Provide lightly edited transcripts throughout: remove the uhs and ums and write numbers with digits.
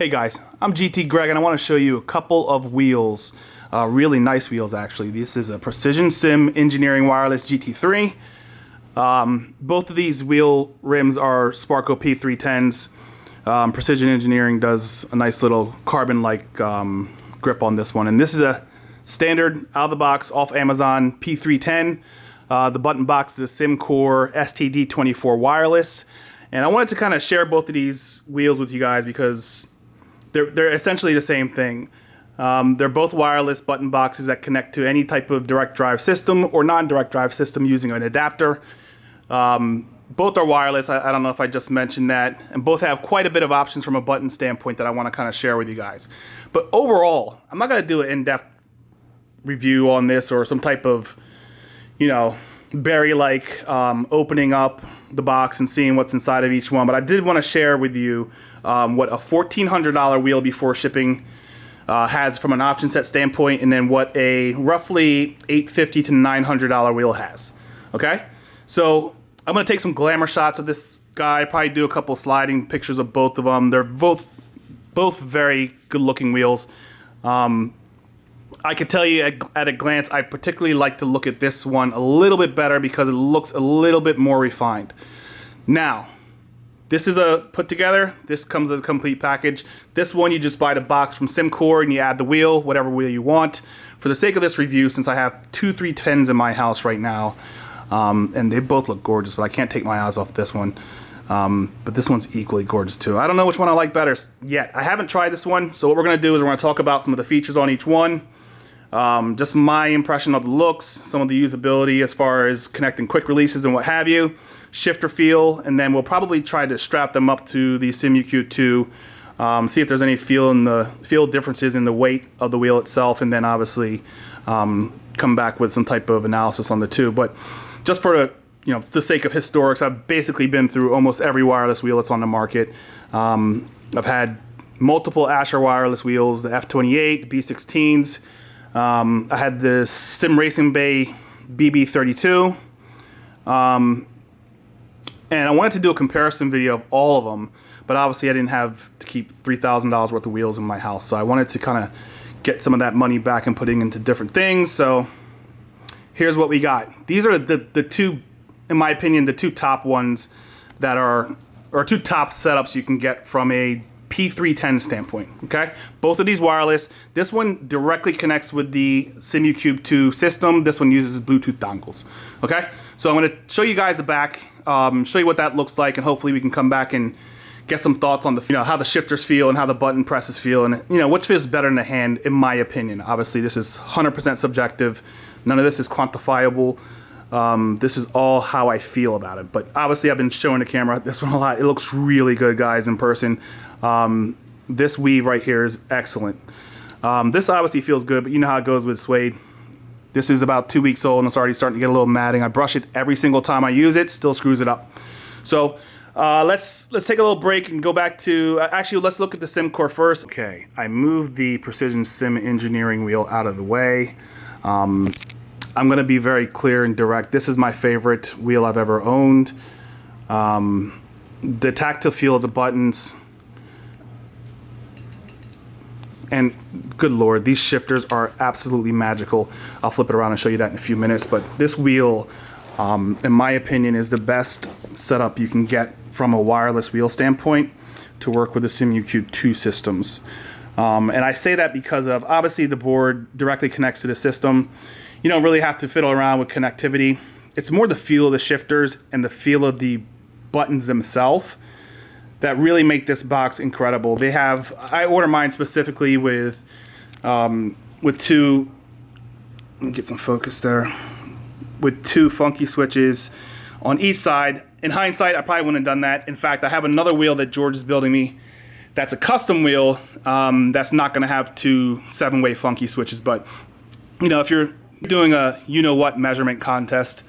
Hey guys, I'm GT Greg and I want to show you a couple of wheels, really nice wheels actually. This is a Precision Sim Engineering Wireless GT3. Both of these wheel rims are Sparco P310s. Precision Engineering does a nice little carbon-like grip on this one. And this is a standard out-of-the-box off Amazon P310. The button box is a SimCore STD24 wireless. And I wanted to kind of share both of these wheels with you guys because they're essentially the same thing. They're both wireless button boxes that connect to any type of direct drive system or non-direct drive system using an adapter. Both are wireless. I don't know if I just mentioned that. And both have quite a bit of options from a button standpoint that I want to kind of share with you guys. But overall, I'm not going to do an in-depth review on this or some type of, very opening up the box and seeing what's inside of each one. But I did want to share with you what a $1,400 wheel before shipping has from an option set standpoint, and then what a roughly $850 to $900 wheel has. Okay, so I'm gonna take some glamour shots of this guy. Probably do a couple sliding pictures of both of them. They're both very good-looking wheels. I could tell you at a glance, I particularly like to look at this one a little bit better because it looks a little bit more refined. Now, this is a put together. This comes as a complete package. This one, you just buy the box from SimCore and you add the wheel, whatever wheel you want. For the sake of this review, since I have two 310s in my house right now, and they both look gorgeous, but I can't take my eyes off this one. But this one's equally gorgeous too. I don't know which one I like better yet. I haven't tried this one, so what we're gonna do is we're gonna talk about some of the features on each one. Just my impression of the looks, some of the usability as far as connecting quick releases and what have you, shifter feel, and then we'll probably try to strap them up to the SimUQ 2, see if there's any feel differences in the weight of the wheel itself, and then obviously come back with some type of analysis on the two. But just for the sake of historics, I've basically been through almost every wireless wheel that's on the market. I've had multiple Asher wireless wheels, the F28, B16s. I had the Sim Racing Bay BB32, and I wanted to do a comparison video of all of them, but obviously I didn't have to keep $3,000 worth of wheels in my house, so I wanted to kind of get some of that money back and putting into different things. So here's what we got. These are the two, in my opinion, the two top ones that are, or two top setups you can get from a P310 standpoint. Okay, both of these wireless. This one directly connects with the SimUQ 2 system. This one uses Bluetooth dongles. Okay, so I'm going to show you guys the back, show you what that looks like, and hopefully we can come back and get some thoughts on the how the shifters feel and how the button presses feel, and which feels better in the hand, in my opinion. Obviously, this is 100% subjective. None of this is quantifiable. This is all how I feel about it. But obviously, I've been showing the camera this one a lot. It looks really good, guys, in person. This weave right here is excellent. This obviously feels good, but you know how it goes with suede. This is about 2 weeks old and it's already starting to get a little matting. I brush it every single time I use it, still screws it up. So let's take a little break and go back to, actually let's look at the SimCore first. Okay, I moved the Precision Sim Engineering wheel out of the way. I'm gonna be very clear and direct. This is my favorite wheel I've ever owned. The tactile feel of the buttons, and good lord, these shifters are absolutely magical. I'll flip it around and show you that in a few minutes, but this wheel, in my opinion, is the best setup you can get from a wireless wheel standpoint to work with the SimUQ 2 systems. And I say that because of, obviously the board directly connects to the system. You don't really have to fiddle around with connectivity. It's more the feel of the shifters and the feel of the buttons themselves that really make this box incredible. They have, I order mine specifically with two, let me get some focus there, with two funky switches on each side. In hindsight, I probably wouldn't have done that. In fact, I have another wheel that George is building me that's a custom wheel that's not gonna have two 7-way funky switches. But if you're doing a what measurement contest,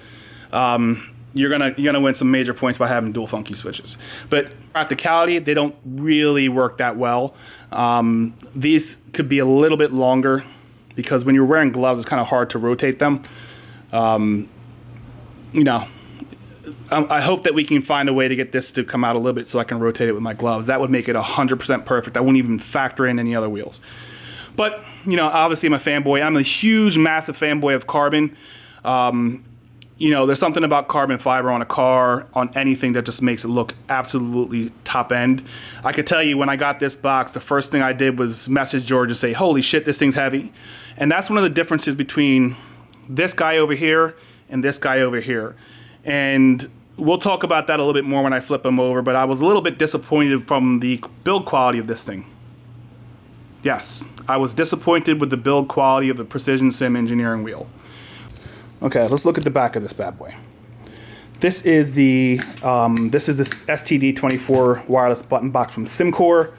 you're gonna win some major points by having dual funky switches. But practicality, they don't really work that well. These could be a little bit longer because when you're wearing gloves, it's kind of hard to rotate them. I hope that we can find a way to get this to come out a little bit so I can rotate it with my gloves. That would make it 100% perfect. I wouldn't even factor in any other wheels. But, you know, obviously I'm a fanboy. I'm a huge, massive fanboy of carbon. You know, there's something about carbon fiber on a car, on anything, that just makes it look absolutely top end. I could tell you when I got this box, the first thing I did was message George and say, holy shit, this thing's heavy. And that's one of the differences between this guy over here and this guy over here. And we'll talk about that a little bit more when I flip him over, but I was a little bit disappointed from the build quality of this thing. Yes, I was disappointed with the build quality of the Precision Sim Engineering wheel. Okay, let's look at the back of this bad boy. This is the STD24 wireless button box from SimCore.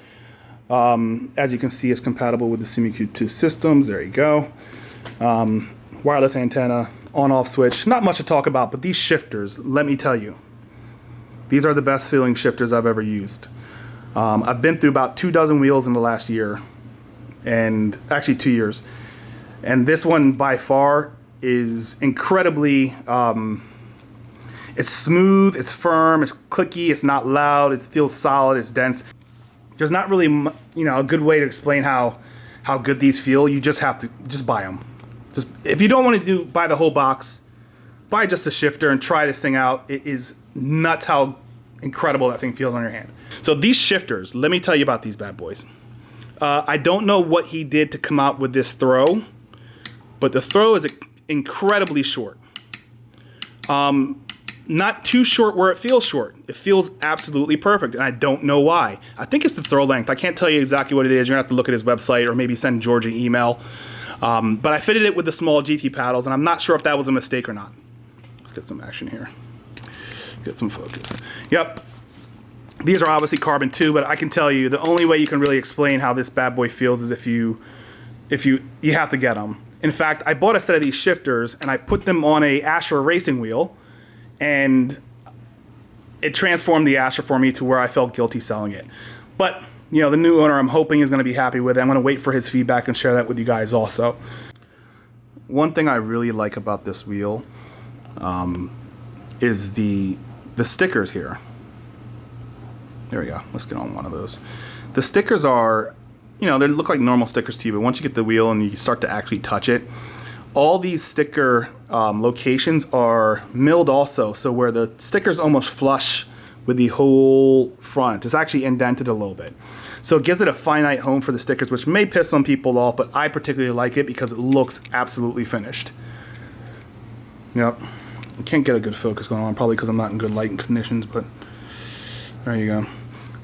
As you can see, it's compatible with the SIMCore systems. There you go. Wireless antenna, on-off switch. Not much to talk about, but these shifters, let me tell you, these are the best feeling shifters I've ever used. I've been through about 24 wheels in the last year, and actually 2 years. And this one by far is incredibly, it's smooth, it's firm, it's clicky, it's not loud, it feels solid, it's dense. There's not really, you know, a good way to explain how good these feel. You just have to buy them. Just, if you don't want to buy the whole box, buy just a shifter and try this thing out. It is nuts how incredible that thing feels on your hand. So these shifters, let me tell you about these bad boys. I don't know what he did to come out with this throw, but the throw is incredibly short. Not too short where it feels short. It feels absolutely perfect, and I don't know why. I think it's the throw length. I can't tell you exactly what it is. You're gonna have to look at his website or maybe send George an email. But I fitted it with the small GT paddles, and I'm not sure if that was a mistake or not. Let's get some action here. Get some focus. Yep. These are obviously carbon too, but I can tell you the only way you can really explain how this bad boy feels is if you have to get them. In fact, I bought a set of these shifters and I put them on a Asher racing wheel, and it transformed the Asher for me to where I felt guilty selling it. But, you know, the new owner, I'm hoping, is going to be happy with it. I'm going to wait for his feedback and share that with you guys also. One thing I really like about this wheel is the stickers here. There we go. Let's get on one of those. The stickers are, you know, they look like normal stickers to you, but once you get the wheel and you start to actually touch it, all these sticker locations are milled also, so where the stickers almost flush with the whole front. It's actually indented a little bit. So it gives it a finite home for the stickers, which may piss some people off, but I particularly like it because it looks absolutely finished. Yep. I can't get a good focus going on, probably because I'm not in good lighting conditions, but there you go.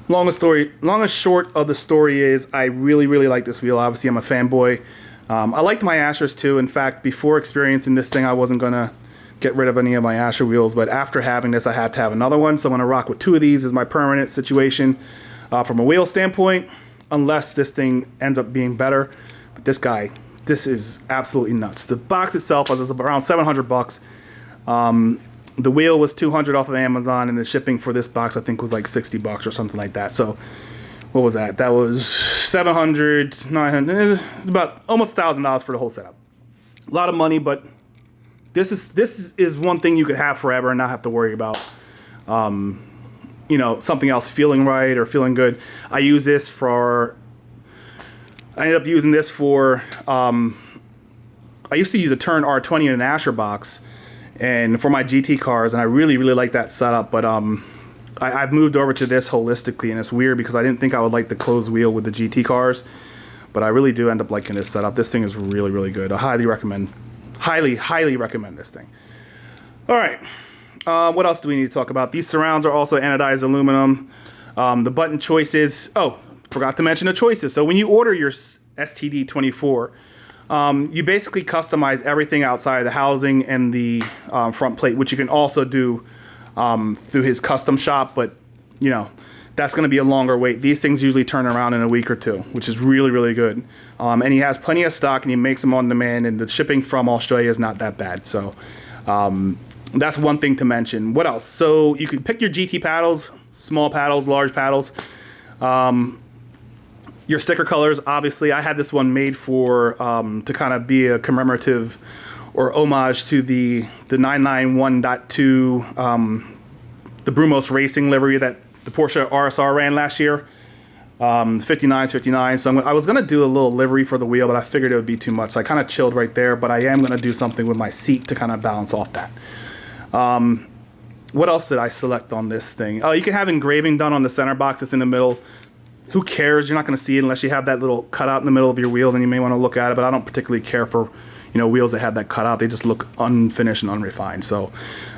Long and short of the story is I really, really like this wheel. Obviously, I'm a fanboy. I liked my Ashers too. In fact, before experiencing this thing, I wasn't going to get rid of any of my Asher wheels, but after having this, I had to have another one. So I'm going to rock with 2 of these as my permanent situation from a wheel standpoint, unless this thing ends up being better. But this guy, this is absolutely nuts. The box itself was around $700. The wheel was $200 off of Amazon, and the shipping for this box I think was like $60 or something like that. So what was that? That was $700, $900. It's about almost $1,000 for the whole setup. A lot of money, but this is one thing you could have forever and not have to worry about, you know, something else feeling right or feeling good. I ended up using this for. I used to use a Turn R20 in an Asher box, and for my GT cars, and I really, really like that setup, but I've moved over to this holistically, and it's weird because I didn't think I would like the closed wheel with the GT cars, but I really do end up liking this setup. This thing is really, really good. I highly recommend this thing. All right, what else do we need to talk about? These surrounds are also anodized aluminum. The button choices, oh, forgot to mention the choices. So when you order your STD24, you basically customize everything outside of the housing and the front plate, which you can also do through his custom shop, but you know, that's going to be a longer wait. These things usually turn around in a week or two, which is really, really good. And he has plenty of stock, and he makes them on demand, and the shipping from Australia is not that bad. So that's one thing to mention. What else? So you can pick your GT paddles, small paddles, large paddles. Your sticker colors, obviously, I had this one made for to kind of be a commemorative or homage to the 991.2, the Brumos Racing livery that the Porsche RSR ran last year. 59's 59. So I was going to do a little livery for the wheel, but I figured it would be too much. So I kind of chilled right there, but I am going to do something with my seat to kind of balance off that. What else did I select on this thing? Oh, you can have engraving done on the center box that's in the middle. Who cares? You're not going to see it unless you have that little cutout in the middle of your wheel. Then you may want to look at it, but I don't particularly care for, wheels that have that cutout. They just look unfinished and unrefined. So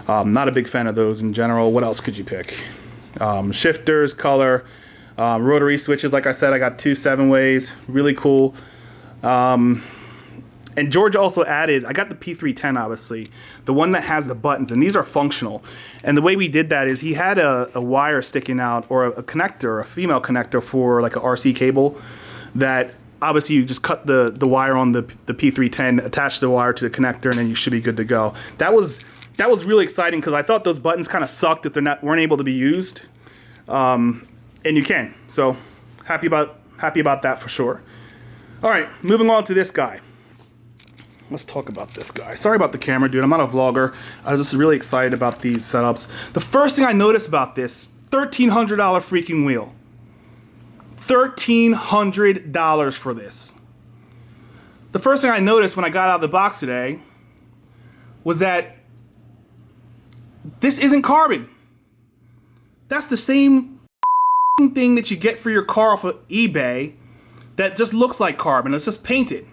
not a big fan of those in general. What else could you pick? Shifters, color, rotary switches. Like I said, I got 2 7-ways. Really cool. And George also added, I got the P310, obviously, the one that has the buttons, and these are functional. And the way we did that is he had a wire sticking out, or a connector, a female connector for like a RC cable, that obviously you just cut the wire on the P310, attach the wire to the connector, and then you should be good to go. That was really exciting because I thought those buttons kind of sucked if weren't able to be used. And you can. So happy about that for sure. All right, moving on to this guy. Let's talk about this guy. Sorry about the camera, dude. I'm not a vlogger. I was just really excited about these setups. The first thing I noticed about this, $1,300 freaking wheel. $1,300 for this. The first thing I noticed when I got out of the box today was that this isn't carbon. That's the same thing that you get for your car off of eBay that just looks like carbon. It's just painted.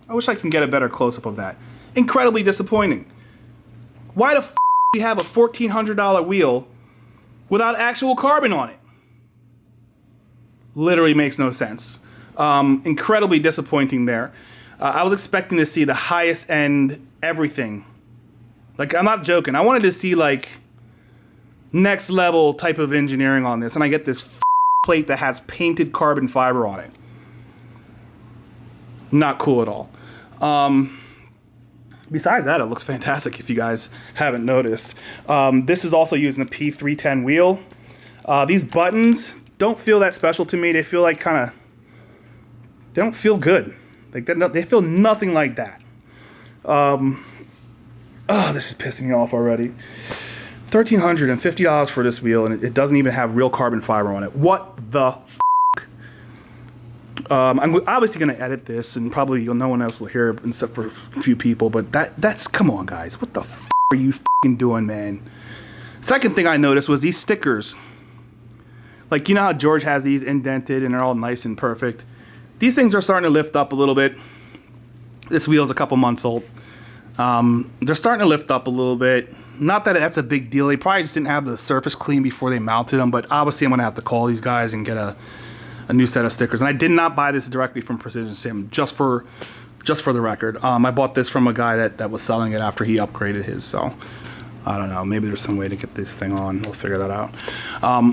I wish I can get a better close-up of that. Incredibly disappointing. Why the do you have a $1,400 wheel without actual carbon on it? Literally makes no sense. Incredibly disappointing there. I was expecting to see the highest end everything. Like, I'm not joking. I wanted to see like next level type of engineering on this, and I get this plate that has painted carbon fiber on it. Not cool at all. Besides that, it looks fantastic if you guys haven't noticed. This is also using a P310 wheel. These buttons don't feel that special to me. They feel like they don't feel good. Like they feel nothing like that. Oh, this is pissing me off already. $1,350 for this wheel, and it doesn't even have real carbon fiber on it. What the f***? I'm obviously going to edit this, and probably no one else will hear it except for a few people, but that's, come on guys, what the f*** are you f***ing doing, man? Second thing I noticed was these stickers. Like, you know how George has these indented and they're all nice and perfect? These things are starting to lift up a little bit. This wheel's a couple months old. They're starting to lift up a little bit. Not that that's a big deal. They probably just didn't have the surface clean before they mounted them, but obviously I'm going to have to call these guys and get a new set of stickers. And I did not buy this directly from Precision Sim, just for the record. I bought this from a guy that was selling it after he upgraded his, so I don't know, maybe there's some way to get this thing on. We'll figure that out.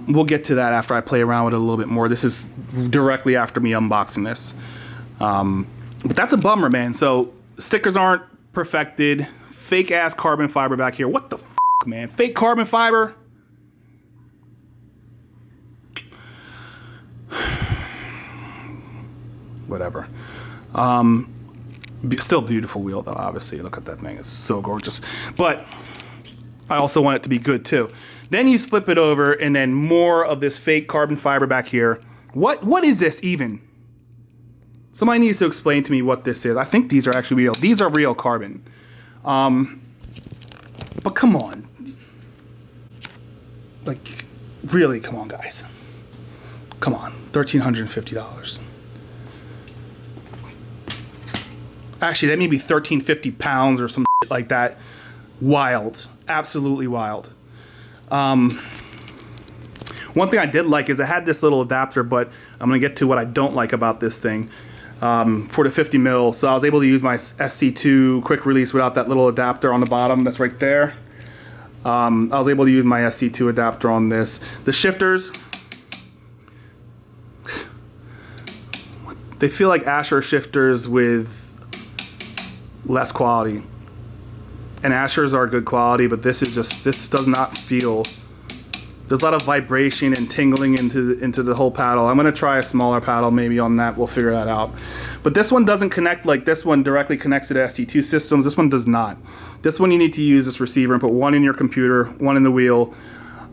We'll get to that after I play around with it a little bit more. This is directly after me unboxing this. But that's a bummer, man. So stickers aren't perfected. Fake ass carbon fiber back here. What the f***, man? Fake carbon fiber? Whatever. Still beautiful wheel though, obviously. Look at that thing, it's so gorgeous. But I also want it to be good too. Then you flip it over and then more of this fake carbon fiber back here. What is this even? Somebody needs to explain to me what this is. I think these are actually real. These are real carbon. But come on. Like, really, come on guys. Come on, $1,350. Actually, that may be 1,350 pounds or some shit like that. Wild, absolutely wild. One thing I did like is I had this little adapter, but I'm gonna get to what I don't like about this thing. For the 50 mil, so I was able to use my SC2 quick release without that little adapter on the bottom that's right there. I was able to use my SC2 adapter on this. The shifters, they feel like Asher shifters with less quality. And Ashers are good quality, but this does not feel there's a lot of vibration and tingling into the whole paddle. I'm gonna try a smaller paddle maybe on that. We'll figure that out. But this one doesn't connect like this one directly connects to the ST2 systems. This one does not. This one you need to use this receiver and put one in your computer, one in the wheel,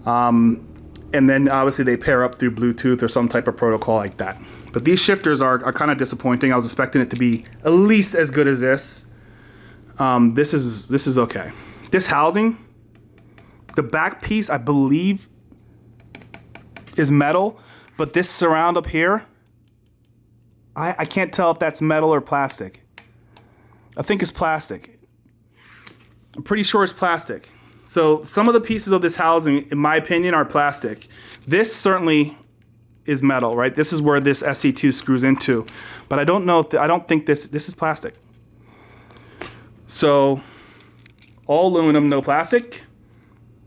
and then obviously they pair up through Bluetooth or some type of protocol like that. But these shifters are kind of disappointing. I was expecting it to be at least as good as this. This is okay. This housing, the back piece, I believe, is metal, but this surround up here, I can't tell if that's metal or plastic. I think it's plastic. I'm pretty sure it's plastic. So some of the pieces of this housing, in my opinion, are plastic. This certainly is metal, right? This is where this SC2 screws into, but I don't know if I don't think this is plastic. So all aluminum, no plastic.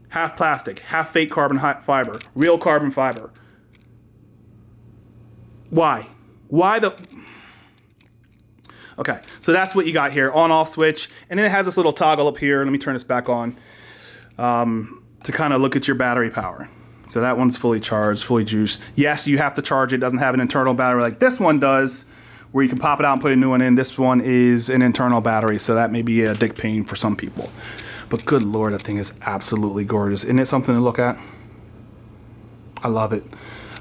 Half plastic, half fake carbon fiber, real carbon fiber. Why? Why the... Okay, so that's what you got here, on-off switch, and then it has this little toggle up here. Let me turn this back on to kind of look at your battery power. So that one's fully charged, fully juiced. Yes, you have to charge it. It doesn't have an internal battery like this one does, where you can pop it out and put a new one in. This one is an internal battery, so that may be a dick pain for some people. But good Lord, that thing is absolutely gorgeous. Isn't it something to look at? I love it.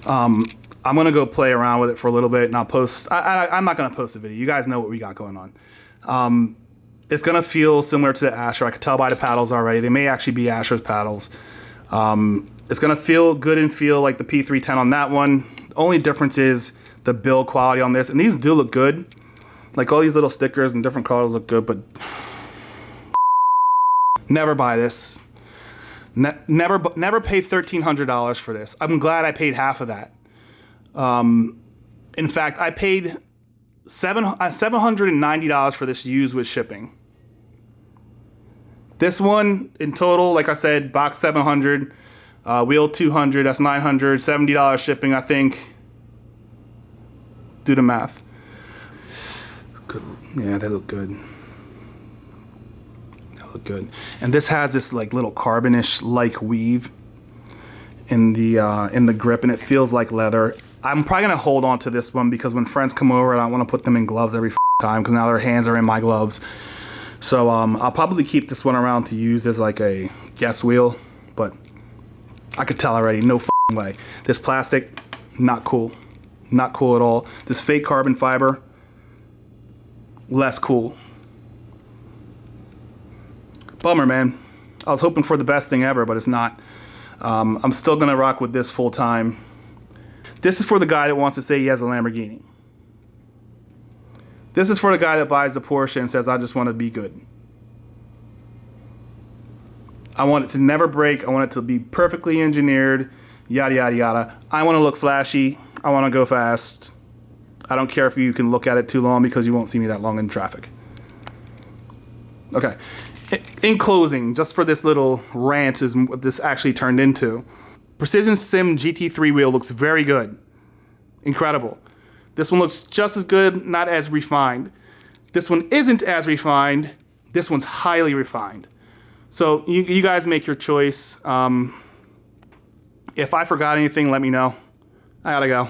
I'm gonna go play around with it for a little bit, and I'll post. I'm not gonna post a video. You guys know what we got going on. It's gonna feel similar to the Asher. I could tell by the paddles already. They may actually be Asher's paddles. It's gonna feel good and feel like the P310 on that one. The only difference is the build quality on this, and these do look good. Like all these little stickers and different colors look good, but never buy this. Never pay $1,300 for this. I'm glad I paid half of that. In fact, I paid $790 for this used with shipping. This one in total, like I said, box $700, wheel $200. That's $900. $70 shipping, I think. Do the math. Good. Yeah, they look good. Look good. And this has this like little carbonish like weave in the grip, and it feels like leather. I'm probably gonna hold on to this one because when friends come over, I don't want to put them in gloves every time because now their hands are in my gloves. So I'll probably keep this one around to use as like a guest wheel, but I could tell already, no way. This plastic, not cool. Not cool at all. This fake carbon fiber, less cool. Bummer, man. I was hoping for the best thing ever, but it's not. I'm still gonna rock with this full time. This is for the guy that wants to say he has a Lamborghini. This is for the guy that buys the Porsche and says, I just want to be good. I want it to never break. I want it to be perfectly engineered, yada, yada, yada. I want to look flashy. I want to go fast. I don't care if you can look at it too long because you won't see me that long in traffic. Okay. In closing, just for this little rant is what this actually turned into. Precision Sim GT3 wheel looks very good. Incredible. This one looks just as good, not as refined. This one isn't as refined. This one's highly refined. So you guys make your choice. If I forgot anything, let me know. I gotta go.